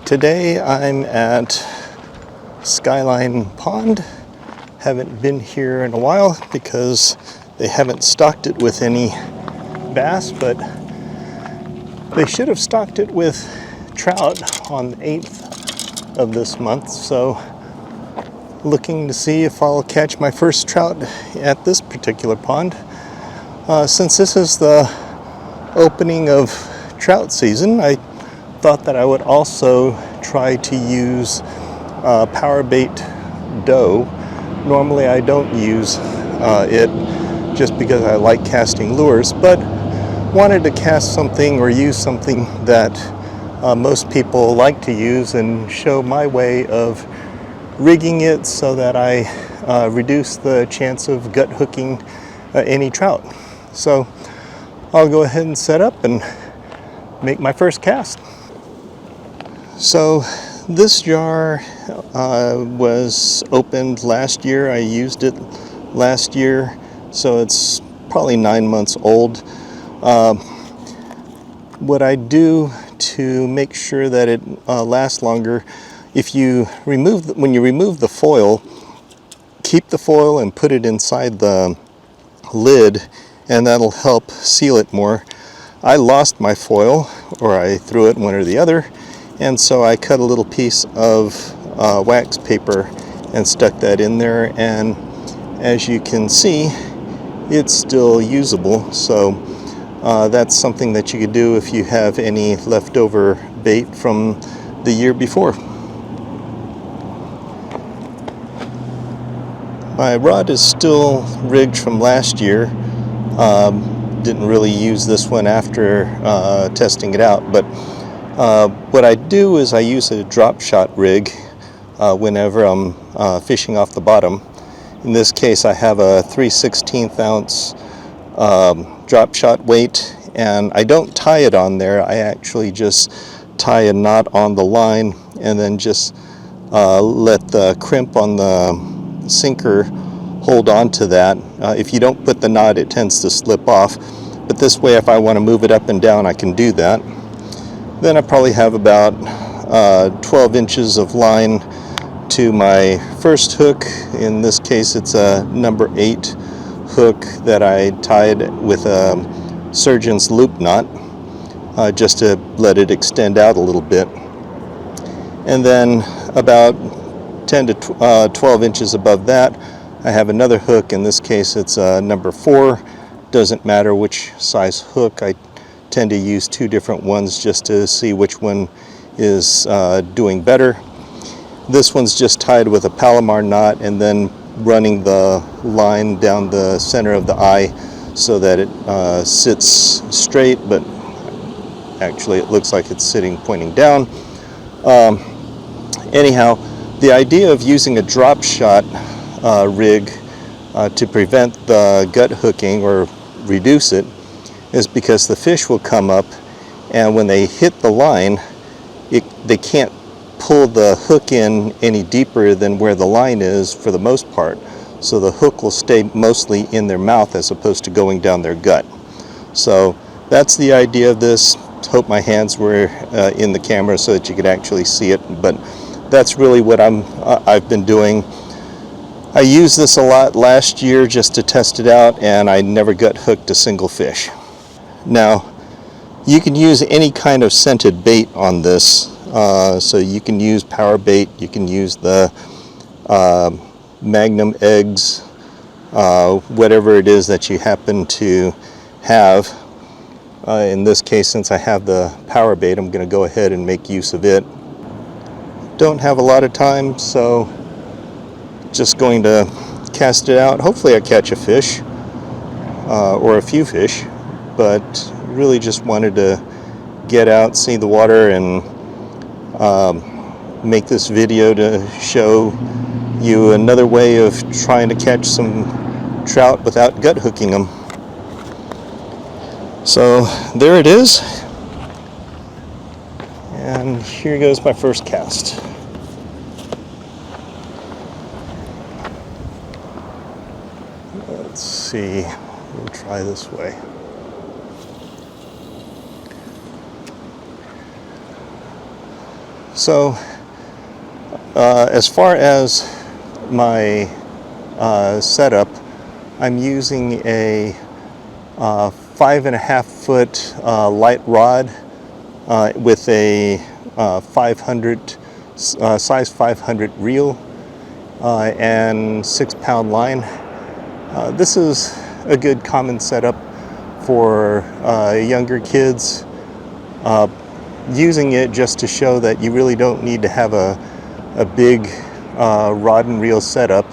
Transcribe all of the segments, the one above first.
Today I'm at Skyline Pond. Haven't been here in a while because they haven't stocked it with any bass, but they should have stocked it with trout on the 8th of this month. So looking to see if I'll catch my first trout at this particular pond. Since this is the opening of trout season, I thought that I would also try to use Powerbait dough. Normally I don't use it just because I like casting lures, but wanted to cast something or use something that most people like to use and show my way of rigging it so that I reduce the chance of gut hooking any trout. So I'll go ahead and set up and make my first cast. So this jar was opened last year. I used it last year, so it's probably 9 months old. What I do to make sure that it lasts longer, if you when you remove the foil, keep the foil and put it inside the lid, and that'll help seal it more. I lost my foil, or I threw it, one or the other, and so I cut a little piece of wax paper and stuck that in there, and as you can see, it's still usable. So that's something that you could do if you have any leftover bait from the year before. My rod is still rigged from last year. Didn't really use this one after testing it out, but what I do is I use a drop shot rig whenever I'm fishing off the bottom. In this case I have a 3/16 ounce drop shot weight, and I don't tie it on there. I actually just tie a knot on the line and then just let the crimp on the sinker hold on to that. If you don't put the knot, it tends to slip off, but this way if I want to move it up and down, I can do that. Then I probably have about 12 inches of line to my first hook. In this case it's a number 8 hook that I tied with a surgeon's loop knot, just to let it extend out a little bit. And then about 10 to 12 inches above that I have another hook. In this case it's a number 4. Doesn't matter which size hook. I tend to use 2 different ones just to see which one is doing better. This one's just tied with a Palomar knot and then running the line down the center of the eye so that it sits straight, but actually it looks like it's sitting pointing down. Anyhow, the idea of using a drop shot rig to prevent the gut hooking or reduce it is because the fish will come up, and when they hit the line, they can't pull the hook in any deeper than where the line is for the most part. So the hook will stay mostly in their mouth as opposed to going down their gut. So that's the idea of this. Hope my hands were in the camera so that you could actually see it, but that's really what I've been doing. I used this a lot last year just to test it out, and I never gut hooked a single fish. Now, you can use any kind of scented bait on this. So you can use Powerbait, you can use the Magnum eggs, whatever it is that you happen to have. In this case, since I have the Powerbait, I'm going to go ahead and make use of it. Don't have a lot of time, so just going to cast it out. Hopefully I catch a fish or a few fish, but really just wanted to get out, see the water, and make this video to show you another way of trying to catch some trout without gut hooking them. So there it is, and here goes my first cast. Let's see, we'll try this way. So as far as my setup, I'm using a 5.5 foot light rod with a 500 size 500 reel and 6-pound line. This is a good common setup for younger kids, using it just to show that you really don't need to have a big rod and reel setup.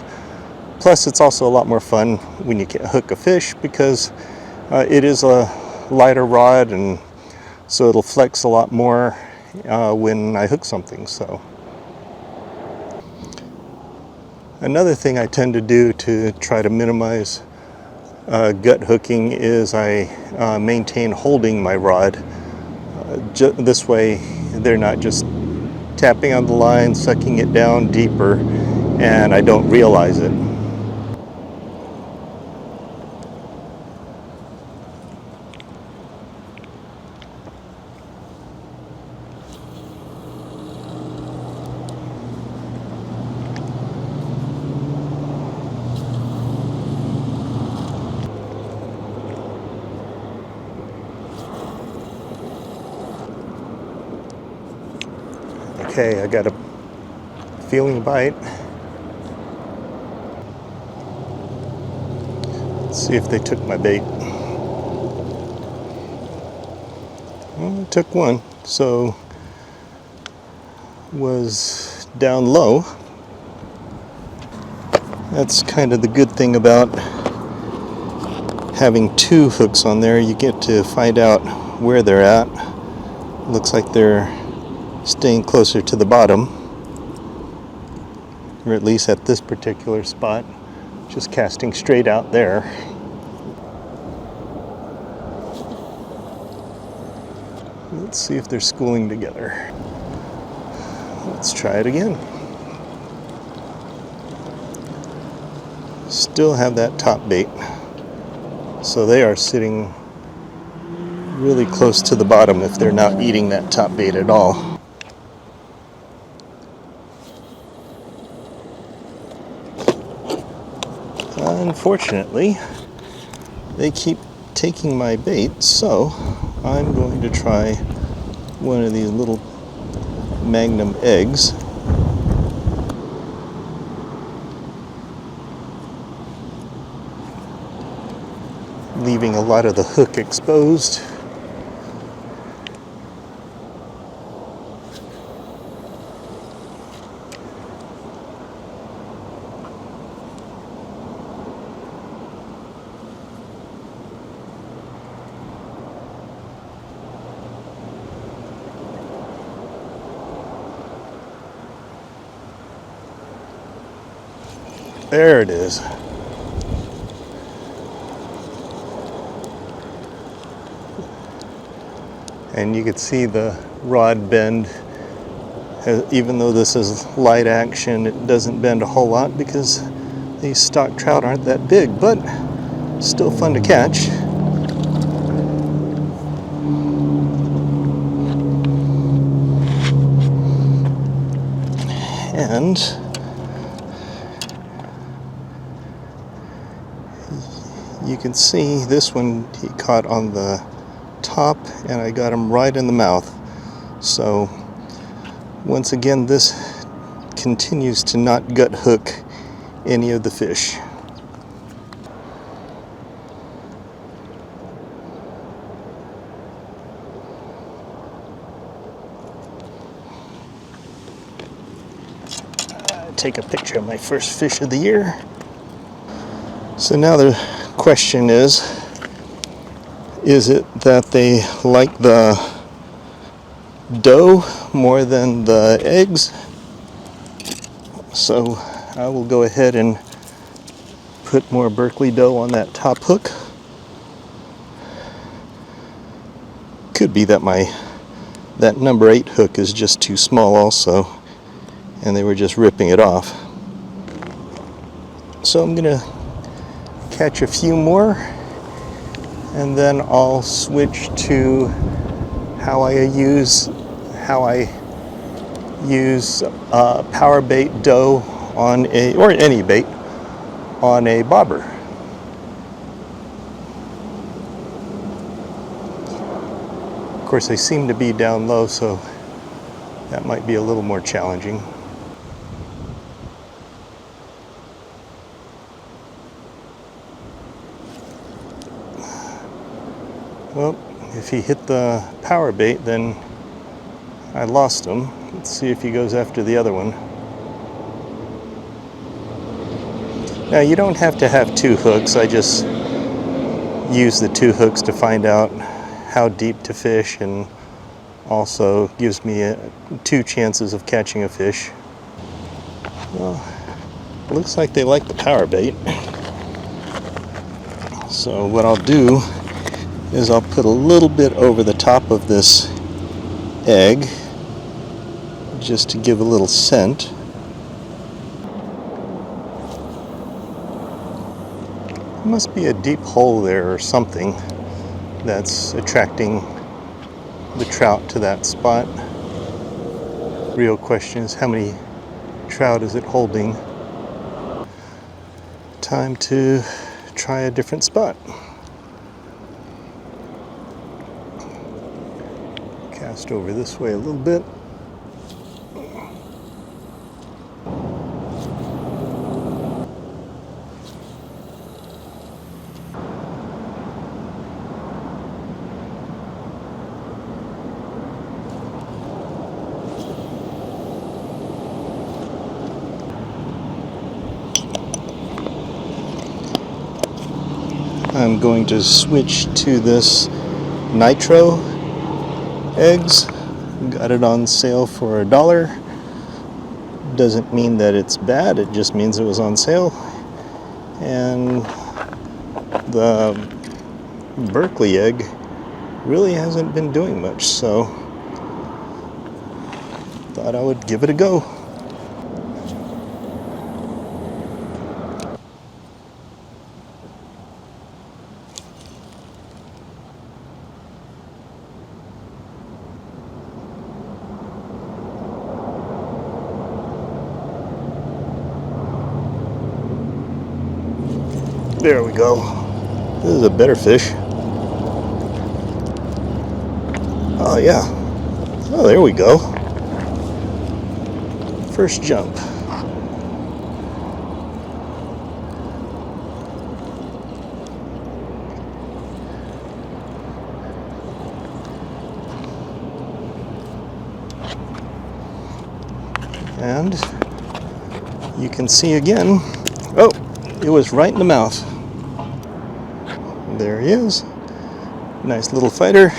Plus, it's also a lot more fun when you hook a fish, because it is a lighter rod, and so it'll flex a lot more when I hook something. So another thing I tend to do to try to minimize gut hooking is I maintain holding my rod. This way they're not just tapping on the line, sucking it down deeper, and I don't realize it. Okay, I got a feeling bite. Let's see if they took my bait. Well, I took one, so was down low. That's kind of the good thing about having two hooks on there. You get to find out where they're at. Looks like they're staying closer to the bottom, or at least at this particular spot, just casting straight out there. Let's see if they're schooling together. Let's try it again. Still have that top bait, so they are sitting really close to the bottom if they're not eating that top bait at all. Unfortunately, they keep taking my bait, so I'm going to try one of these little Magnum eggs. Leaving a lot of the hook exposed. There it is. And you can see the rod bend. Even though this is light action, it doesn't bend a whole lot because these stock trout aren't that big, but still fun to catch. And you can see this one he caught on the top, and I got him right in the mouth. So once again, this continues to not gut hook any of the fish. Take a picture of my first fish of the year. So now the question is it that they like the dough more than the eggs? So I will go ahead and put more Berkeley dough on that top hook. Could be that that number 8 hook is just too small also, and they were just ripping it off. So I'm gonna catch a few more, and then I'll switch to how I use Powerbait dough on a, or any bait, on a bobber. Of course, they seem to be down low, so that might be a little more challenging. Well, if he hit the power bait, then I lost him. Let's see if he goes after the other one. Now, you don't have to have two hooks. I just use the two hooks to find out how deep to fish, and also gives me two chances of catching a fish. Well, it looks like they like the power bait. So what I'll do is I'll put a little bit over the top of this egg just to give a little scent. There must be a deep hole there or something that's attracting the trout to that spot. Real question is, how many trout is it holding? Time to try a different spot. Cast over this way a little bit. I'm going to switch to this nitro eggs. Got it on sale for $1. Doesn't mean that it's bad, it just means it was on sale. And the Berkeley egg really hasn't been doing much, so thought I would give it a go. There we go. This is a better fish. Oh yeah. Oh, there we go. First jump. And you can see again, oh, it was right in the mouth. There he is. Nice little fighter.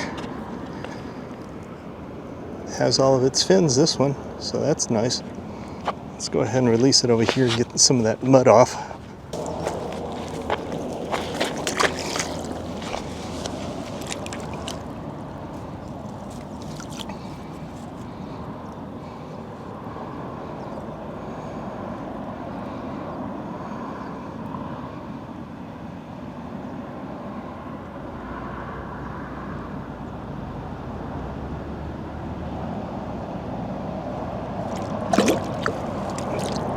Has all of its fins, this one, so that's nice. Let's go ahead and release it over here and get some of that mud off.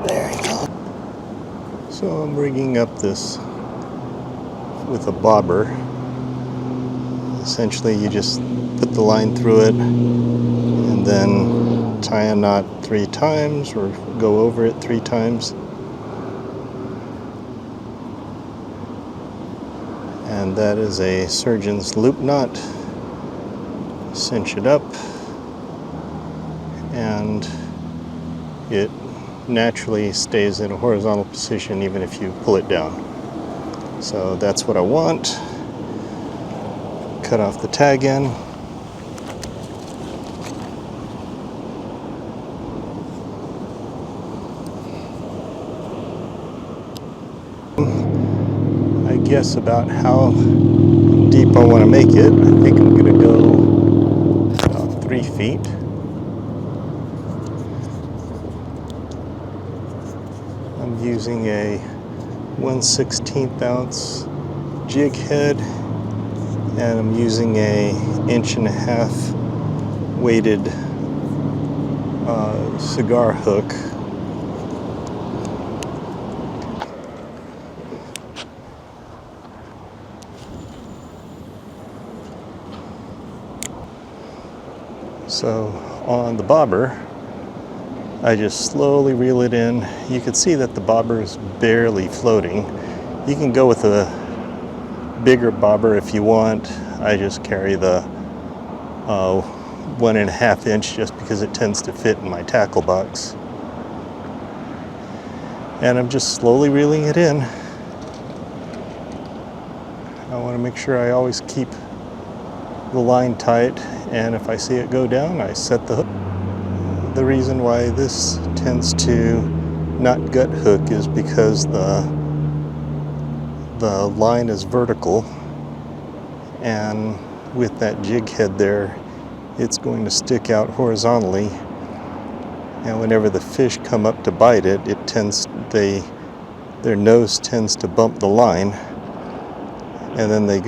There you go. So I'm rigging up this with a bobber. Essentially, you just put the line through it and then tie a knot 3 times or go over it 3 times. And that is a surgeon's loop knot. Cinch it up and it naturally stays in a horizontal position even if you pull it down. So that's what I want. Cut off the tag end. I guess about how deep I want to make it. I think I'm going to go about 3 feet. I'm using a 1/16 ounce jig head, and I'm using a 1.5 inch weighted cigar hook. So on the bobber, I just slowly reel it in. You can see that the bobber is barely floating. You can go with a bigger bobber if you want. I just carry the 1.5 inch just because it tends to fit in my tackle box. And I'm just slowly reeling it in. I want to make sure I always keep the line tight, and if I see it go down, I set the hook. The reason why this tends to not gut hook is because the line is vertical, and with that jig head there, it's going to stick out horizontally, and whenever the fish come up to bite it, their nose tends to bump the line, and then they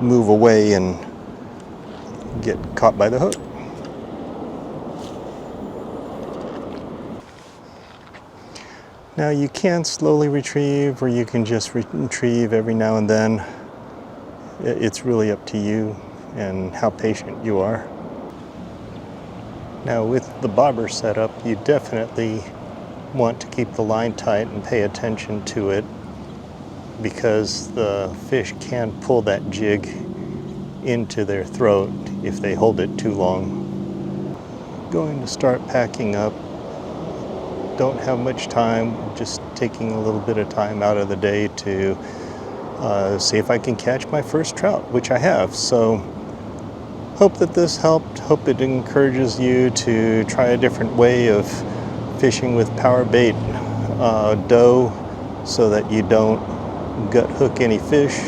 move away and get caught by the hook. Now you can slowly retrieve, or you can just retrieve every now and then. It's really up to you and how patient you are. Now with the bobber setup, you definitely want to keep the line tight and pay attention to it, because the fish can pull that jig into their throat if they hold it too long. Going to start packing up. Don't have much time, just taking a little bit of time out of the day to see if I can catch my first trout, which I have. So hope that this helped. Hope it encourages you to try a different way of fishing with power bait dough, so that you don't gut hook any fish.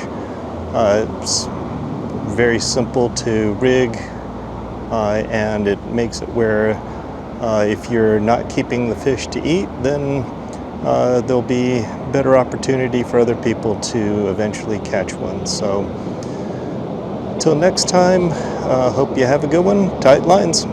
It's very simple to rig, and it makes it where if you're not keeping the fish to eat, then there'll be better opportunity for other people to eventually catch one. So until next time, hope you have a good one. Tight lines.